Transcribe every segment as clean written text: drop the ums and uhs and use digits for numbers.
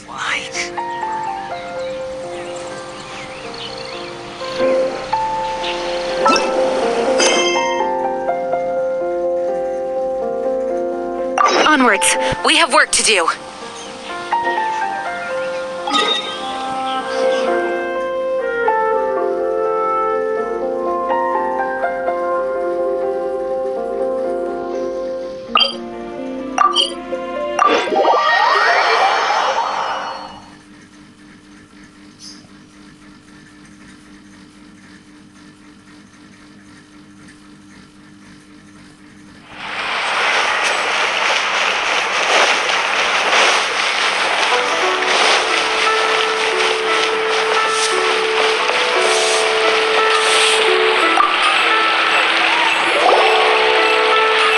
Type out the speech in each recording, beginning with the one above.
like. Onwards. We have work to do.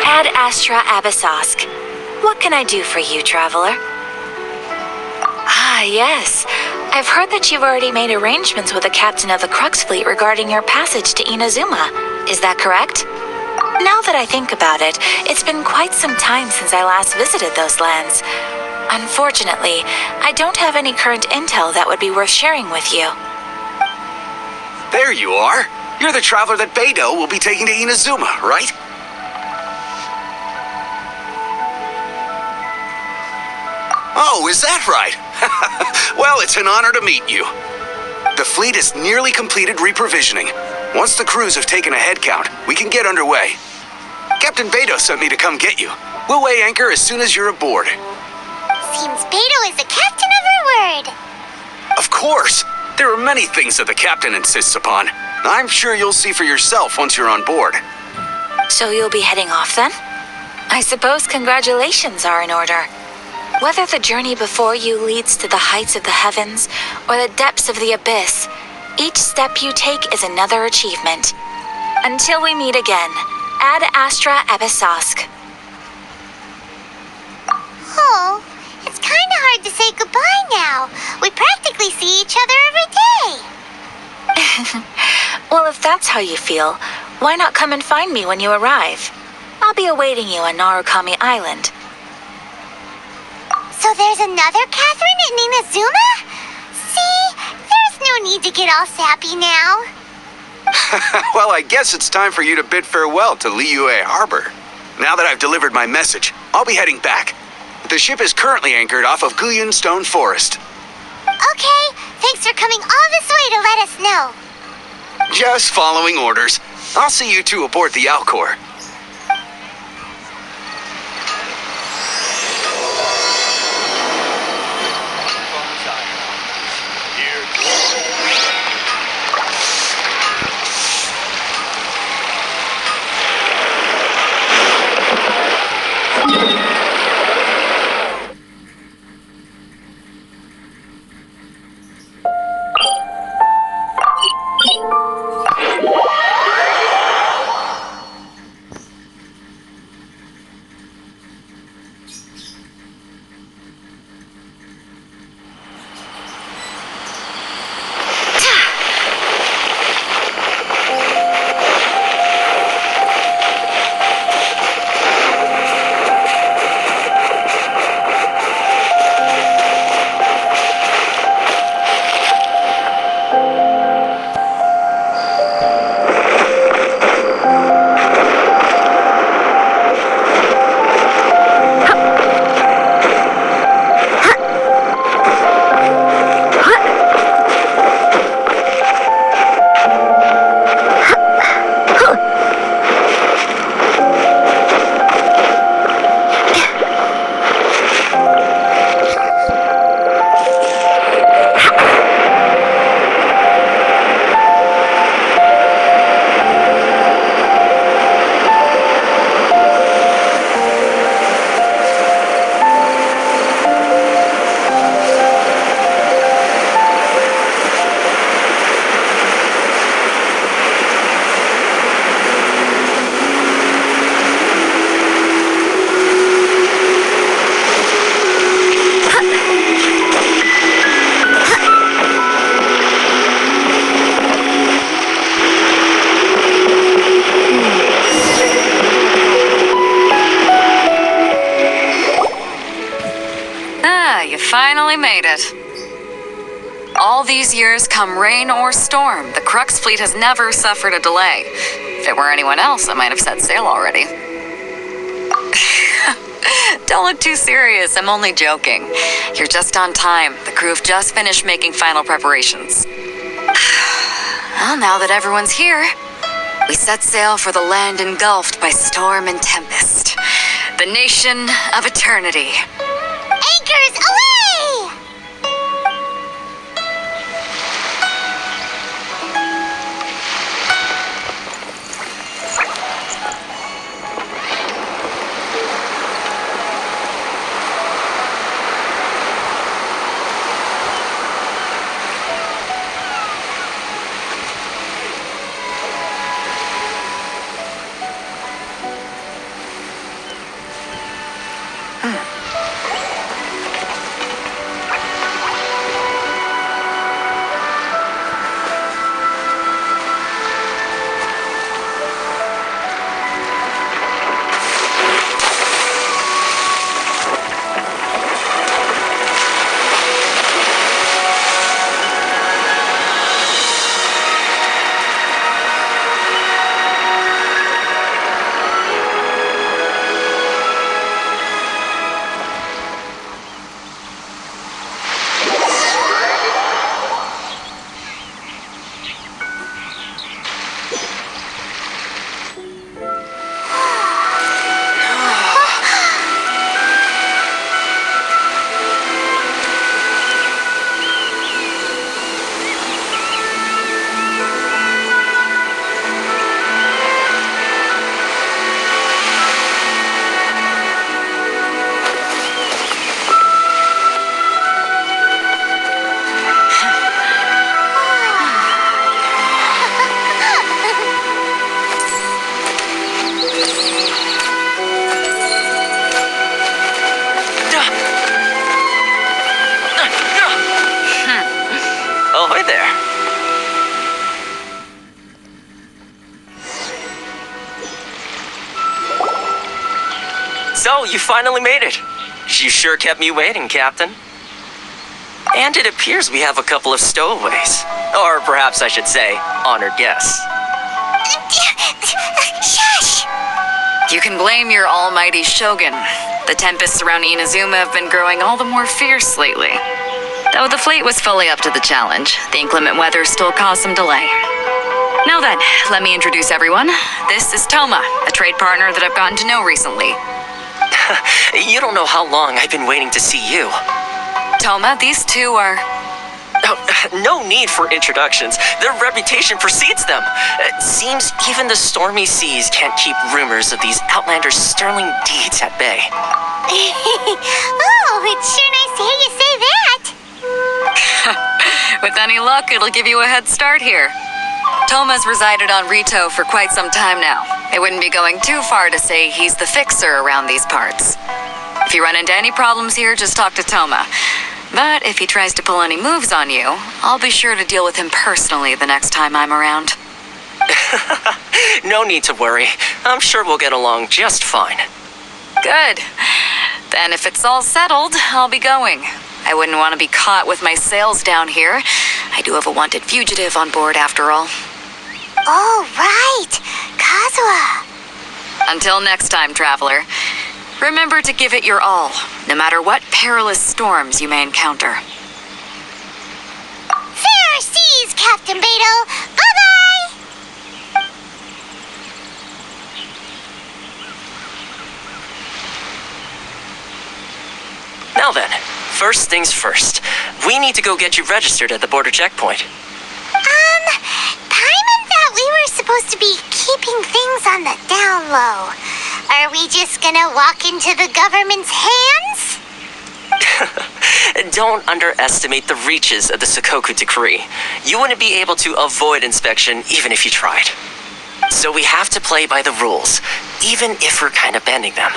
Ad Astra Abyssosk. What can I do for you, traveler? Ah, yes. I've heard that you've already made arrangements with the captain of the Crux Fleet regarding your passage to Inazuma. Is that correct? Now that I think about it, it's been quite some time since I last visited those lands. Unfortunately, I don't have any current intel that would be worth sharing with you. There you are. You're the traveler that Beidou will be taking to Inazuma, right? Oh, is that right? Well, it's an honor to meet you. The fleet has nearly completed reprovisioning. Once the crews have taken a head count, we can get underway. Captain Beidou sent me to come get you. We'll weigh anchor as soon as you're aboard. Seems Beidou is the captain of her word. Of course. There are many things that the captain insists upon. I'm sure you'll see for yourself once you're on board. So you'll be heading off then? I suppose congratulations are in order. Whether the journey before you leads to the heights of the heavens or the depths of the abyss, each step you take is another achievement. Until we meet again, Ad Astra Abyssosk. Oh, it's kind of hard to say goodbye now. We practically see each other every day. Well, if that's how you feel, why not come and find me when you arrive? I'll be awaiting you on Narukami Island. So there's another Catherine in Inazuma? See, there's no need to get all sappy now. Well, I guess it's time for you to bid farewell to Liyue Harbor. Now that I've delivered my message, I'll be heading back. The ship is currently anchored off of Guyun Stone Forest. Okay, thanks for coming all this way to let us know. Just following orders. I'll see you two aboard the Alcor. You finally made it. All these years, come rain or storm, the Crux fleet has never suffered a delay. If it were anyone else, I might have set sail already. Don't look too serious, I'm only joking. You're just on time. The crew have just finished making final preparations. Well, now that everyone's here, we set sail for the land engulfed by storm and tempest. The nation of eternity. Anchors away! So, you finally made it. You sure kept me waiting, Captain. And it appears we have a couple of stowaways. Or perhaps I should say, honored guests. Shush! You can blame your almighty Shogun. The tempests around Inazuma have been growing all the more fierce lately. Though the fleet was fully up to the challenge, the inclement weather still caused some delay. Now then, let me introduce everyone. This is Toma, a trade partner that I've gotten to know recently. You don't know how long I've been waiting to see you. Toma, these two are... Oh, no need for introductions. Their reputation precedes them. It seems even the stormy seas can't keep rumors of these outlanders' sterling deeds at bay. Oh, it's sure nice to hear you say that. With any luck, it'll give you a head start here. Toma's resided on Rito for quite some time now. It wouldn't be going too far to say he's the fixer around these parts. If you run into any problems here, just talk to Toma. But if he tries to pull any moves on you, I'll be sure to deal with him personally the next time I'm around. No need to worry. I'm sure we'll get along just fine. Good. Then if it's all settled, I'll be going. I wouldn't want to be caught with my sails down here. I do have a wanted fugitive on board after all. Oh, right. Kazuha. Until next time, traveler. Remember to give it your all, no matter what perilous storms you may encounter. Fair seas, Captain Beetle. Bye-bye. Now then, first things first. We need to go get you registered at the border checkpoint. Paimon thought we were supposed to be keeping things on the down low. Are we just gonna walk into the government's hands? Don't underestimate the reaches of the Sakoku decree. You wouldn't be able to avoid inspection even if you tried. So we have to play by the rules, even if we're kind of bending them.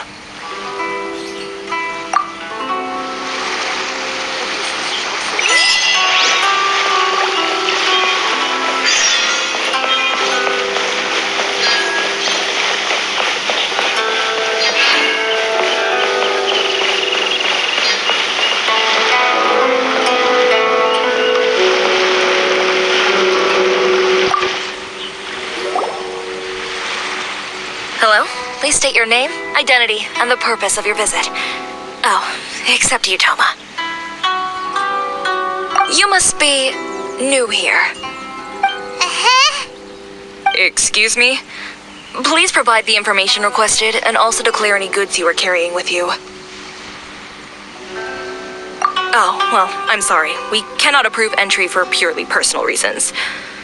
state your name, identity, and the purpose of your visit. Oh, except you, Toma. You must be new here. Excuse me? Please provide the information requested and also declare any goods you are carrying with you. Oh, well, I'm sorry. We cannot approve entry for purely personal reasons.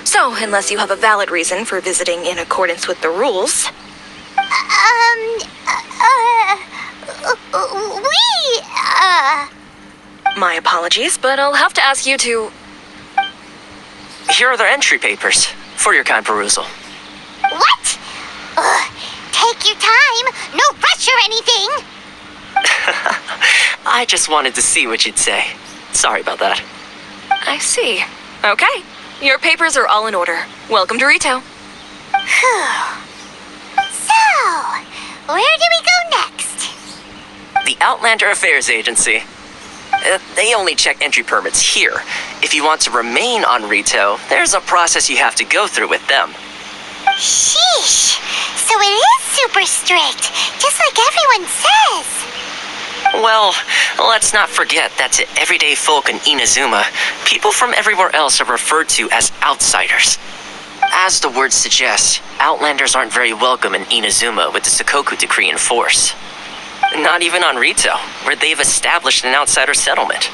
So, unless you have a valid reason for visiting in accordance with the rules... My apologies, but I'll have to ask you to... Here are their entry papers for your kind perusal. What? Take your time. No rush or anything. I just wanted to see what you'd say. Sorry about that. I see. Okay. Your papers are all in order. Welcome to Rito. So, where do we go next? The Outlander Affairs Agency. They only check entry permits here. If you want to remain on Rito, there's a process you have to go through with them. Sheesh. So it is super strict, just like everyone says. Well, let's not forget that to everyday folk in Inazuma, people from everywhere else are referred to as outsiders. As the word suggests, outlanders aren't very welcome in Inazuma with the Sakoku decree in force. Not even on Rito, where they've established an outsider settlement.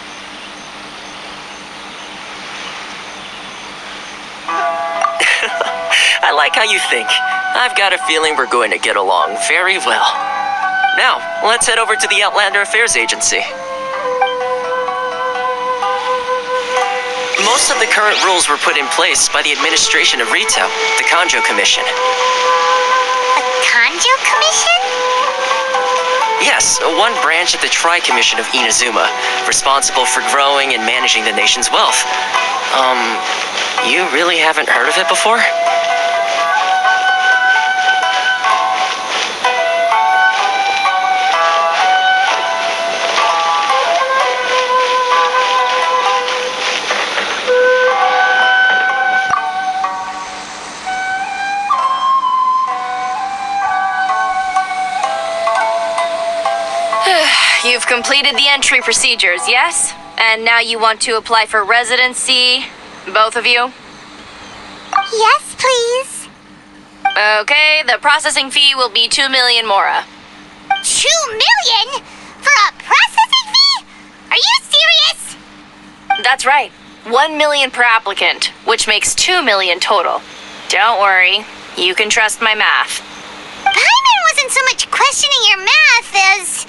I like how you think. I've got a feeling we're going to get along very well. Now, let's head over to the Outlander Affairs Agency. Most of the current rules were put in place by the administration of Rito, the Kanjo Commission. A Kanjo Commission? Yes, one branch of the Tri-Commission of Inazuma, responsible for growing and managing the nation's wealth. You really haven't heard of it before? You've completed the entry procedures, yes? And now you want to apply for residency, both of you? Yes, please. Okay, the processing fee will be 2 million mora. 2 million? For a processing fee? Are you serious? That's right. 1 million per applicant, which makes 2 million total. Don't worry, you can trust my math. Paimon wasn't so much questioning your math as...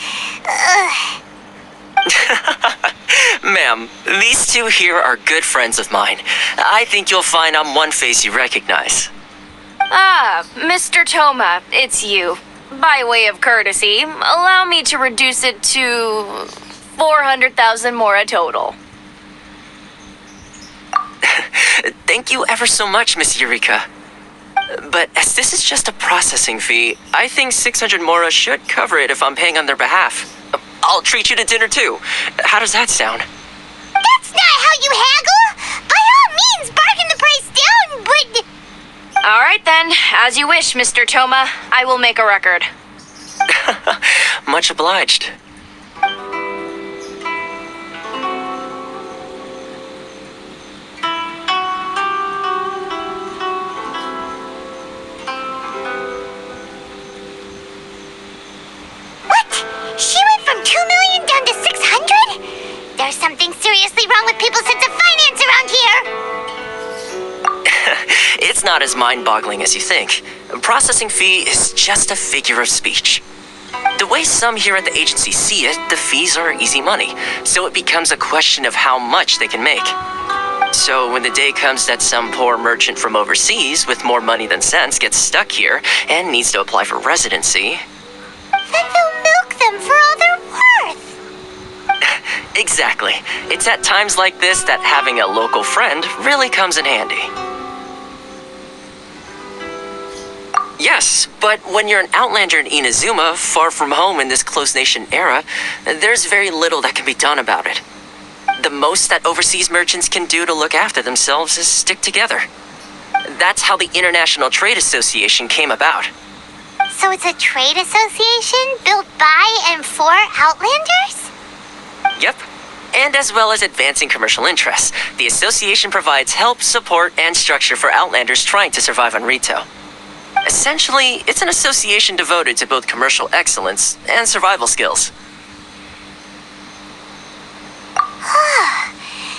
Ma'am, these two here are good friends of mine. I think you'll find I'm one face you recognize. Ah, Mr. Toma, it's you. By way of courtesy, allow me to reduce it to 400,000 mora total. Thank you ever so much, Miss Eureka. But as this is just a processing fee, I think 600 mora should cover it if I'm paying on their behalf. I'll treat you to dinner too. How does that sound? That's not how you haggle! By all means, bargain the price down, but... All right then, as you wish, Mr. Toma. I will make a record. Much obliged. She went from 2 million down to 600? There's something seriously wrong with people's sense of finance around here. It's not as mind-boggling as you think. A processing fee is just a figure of speech. The way some here at the agency see it, the fees are easy money, so it becomes a question of how much they can make. So when the day comes that some poor merchant from overseas with more money than sense gets stuck here and needs to apply for residency... Then they'll milk them for all they're worth. Exactly. It's at times like this that having a local friend really comes in handy. Yes, but when you're an outlander in Inazuma, far from home in this closed nation era, there's very little that can be done about it. The most that overseas merchants can do to look after themselves is stick together. That's how the International Trade Association came about. So it's a trade association built by and for Outlanders? Yep. And as well as advancing commercial interests, the association provides help, support, and structure for Outlanders trying to survive on Rito. Essentially, it's an association devoted to both commercial excellence and survival skills.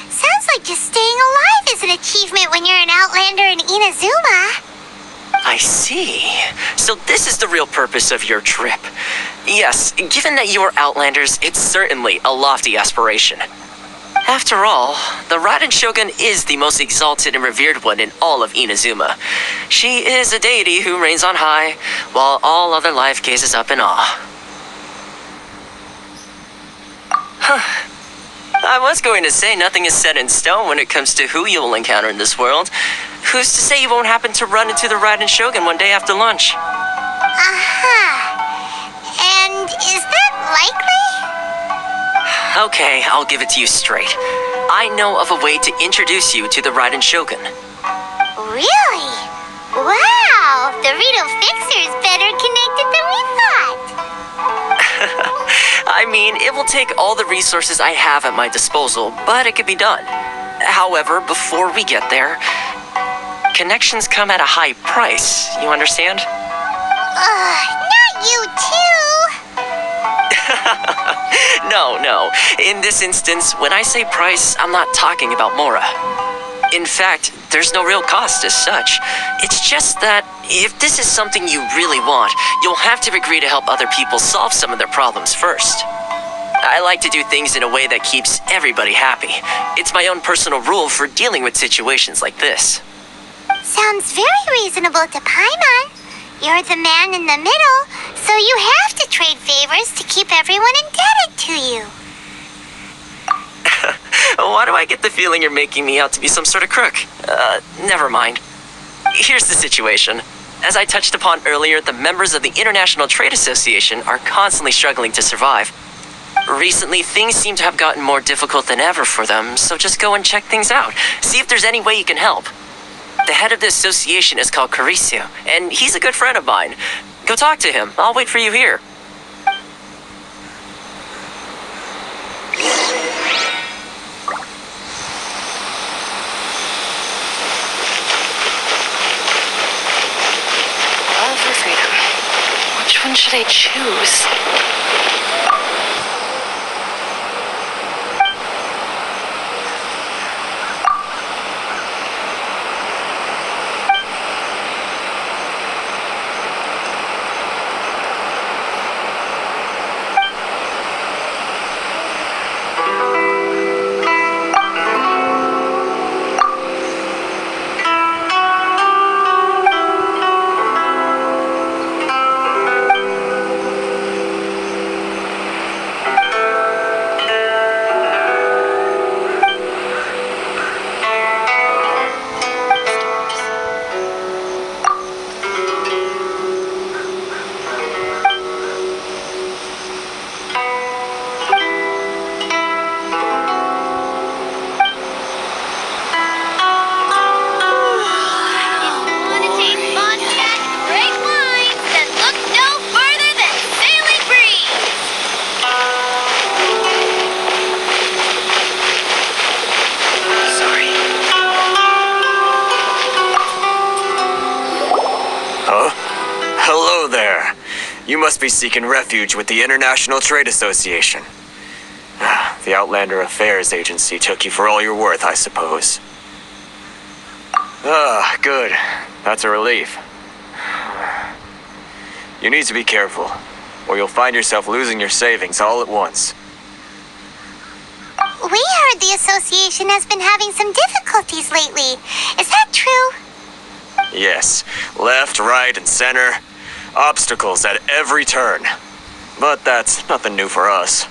Sounds like just staying alive is an achievement when you're an Outlander in Inazuma. I see. So this is the real purpose of your trip. Yes, given that you are Outlanders, it's certainly a lofty aspiration. After all, the Raiden Shogun is the most exalted and revered one in all of Inazuma. She is a deity who reigns on high, while all other life gazes up in awe. I was going to say nothing is set in stone when it comes to who you will encounter in this world. Who's to say you won't happen to run into the Raiden Shogun one day after lunch? And is that likely? Okay, I'll give it to you straight. I know of a way to introduce you to the Raiden Shogun. Really? Wow! The Rito Fixer's better connected than we thought. I mean, it will take all the resources I have at my disposal, but it could be done. However, before we get there, connections come at a high price, you understand? Not you too! No. In this instance, when I say price, I'm not talking about Mora. In fact, there's no real cost as such. It's just that if this is something you really want, you'll have to agree to help other people solve some of their problems first. I like to do things in a way that keeps everybody happy. It's my own personal rule for dealing with situations like this. Sounds very reasonable to Paimon. You're the man in the middle, so you have to trade favors to keep everyone indebted to you. Why do I get the feeling you're making me out to be some sort of crook? Never mind. Here's the situation. As I touched upon earlier, the members of the International Trade Association are constantly struggling to survive. Recently, things seem to have gotten more difficult than ever for them, so just go and check things out. See if there's any way you can help. The head of the association is called Caricio, and he's a good friend of mine. Go talk to him. I'll wait for you here. Love or freedom? Which one should I choose? Hello there. You must be seeking refuge with the International Trade Association. The Outlander Affairs Agency took you for all you're worth, I suppose. Good. That's a relief. You need to be careful, or you'll find yourself losing your savings all at once. We heard the association has been having some difficulties lately. Is that true? Yes, left, right, and center. Obstacles at every turn. But that's nothing new for us.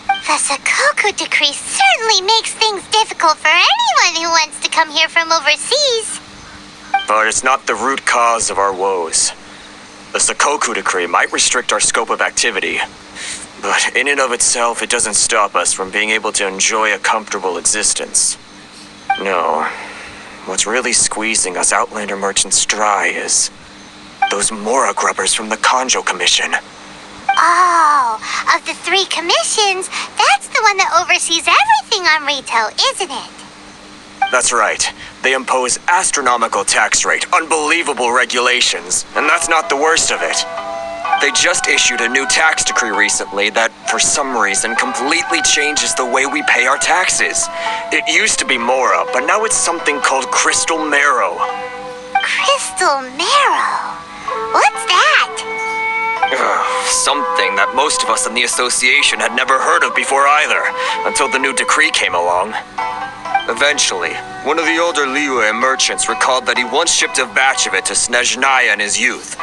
The Sakoku decree certainly makes things difficult for anyone who wants to come here from overseas. But it's not the root cause of our woes. The Sakoku decree might restrict our scope of activity, but in and of itself, it doesn't stop us from being able to enjoy a comfortable existence. No, what's really squeezing us Outlander merchants dry is Those Mora grubbers from the Kanjo Commission. Oh, of the 3 commissions, that's the one that oversees everything on Rito, isn't it? That's right. They impose astronomical tax rate, unbelievable regulations, and that's not the worst of it. They just issued a new tax decree recently that, for some reason, completely changes the way we pay our taxes. It used to be Mora, but now it's something called Crystal Marrow. Crystal Marrow? What's that? Something that most of us in the association had never heard of before either, until the new decree came along. Eventually, one of the older Liyue merchants recalled that he once shipped a batch of it to Snezhnaya in his youth.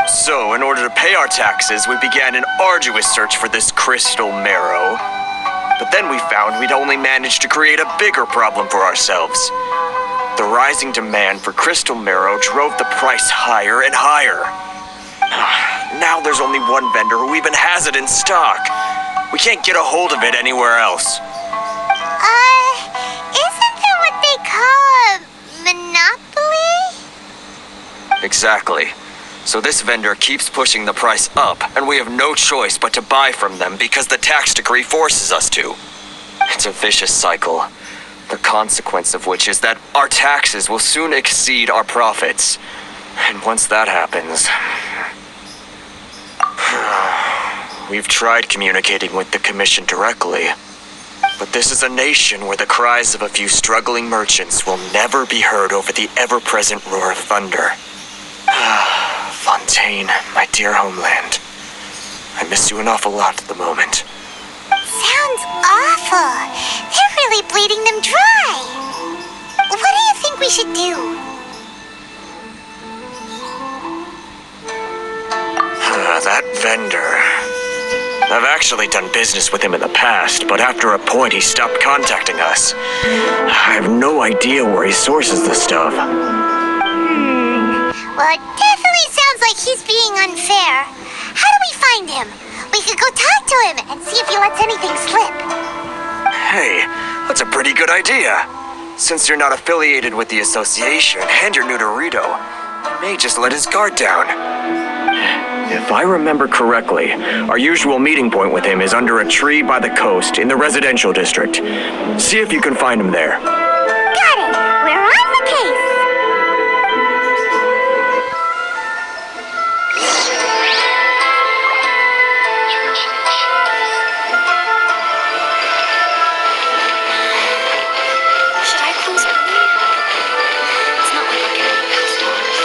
So, in order to pay our taxes, we began an arduous search for this crystal marrow. But then we found we'd only managed to create a bigger problem for ourselves. The rising demand for crystal marrow drove the price higher and higher. Now there's only one vendor who even has it in stock. We can't get a hold of it anywhere else. Isn't that what they call a monopoly? Exactly. So this vendor keeps pushing the price up, and we have no choice but to buy from them because the tax decree forces us to. It's a vicious cycle, the consequence of which is that our taxes will soon exceed our profits. And once that happens... We've tried communicating with the Commission directly, but this is a nation where the cries of a few struggling merchants will never be heard over the ever-present roar of thunder. Fontaine, my dear homeland. I miss you an awful lot at the moment. Sounds awful. They're really bleeding them dry. What do you think we should do? That vendor. I've actually done business with him in the past, but after a point he stopped contacting us. I have no idea where he sources the stuff. Well, it definitely sounds like he's being unfair. How do we find him? We could go talk to him and see if he lets anything slip. Hey, that's a pretty good idea. Since you're not affiliated with the association and you're new to Rito, you may just let his guard down. If I remember correctly, our usual meeting point with him is under a tree by the coast in the residential district. See if you can find him there. Got it. We're on the case. Should I close early? It's not like I'm getting past hours.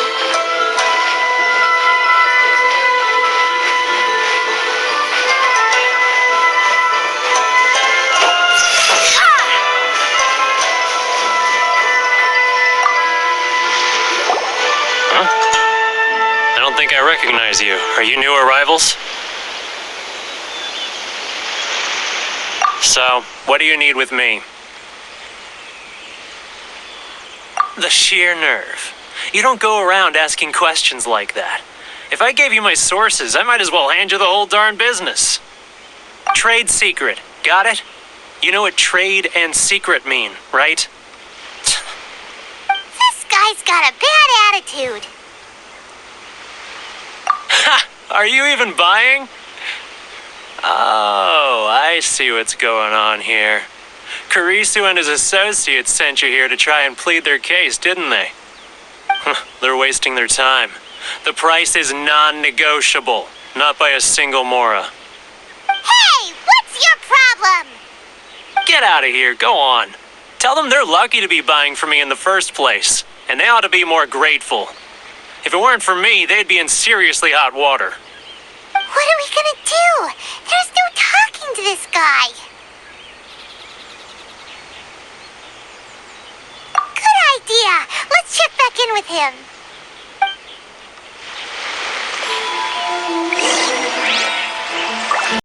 I don't think I recognize you. Are you new arrivals? So, what do you need with me? The sheer nerve. You don't go around asking questions like that. If I gave you my sources, I might as well hand you the whole darn business. Trade secret. Got it? You know what trade and secret mean, right? This guy's got a bad attitude. Ha! Are you even buying? Oh, I see what's going on here. Kurisu and his associates sent you here to try and plead their case, didn't they? They're wasting their time. The price is non-negotiable, not by a single Mora. Hey, what's your problem? Get out of here, go on. Tell them they're lucky to be buying from me in the first place, and they ought to be more grateful. If it weren't for me, they'd be in seriously hot water. What are we gonna do? There's no talking to this guy. Good idea. Let's check back in with him.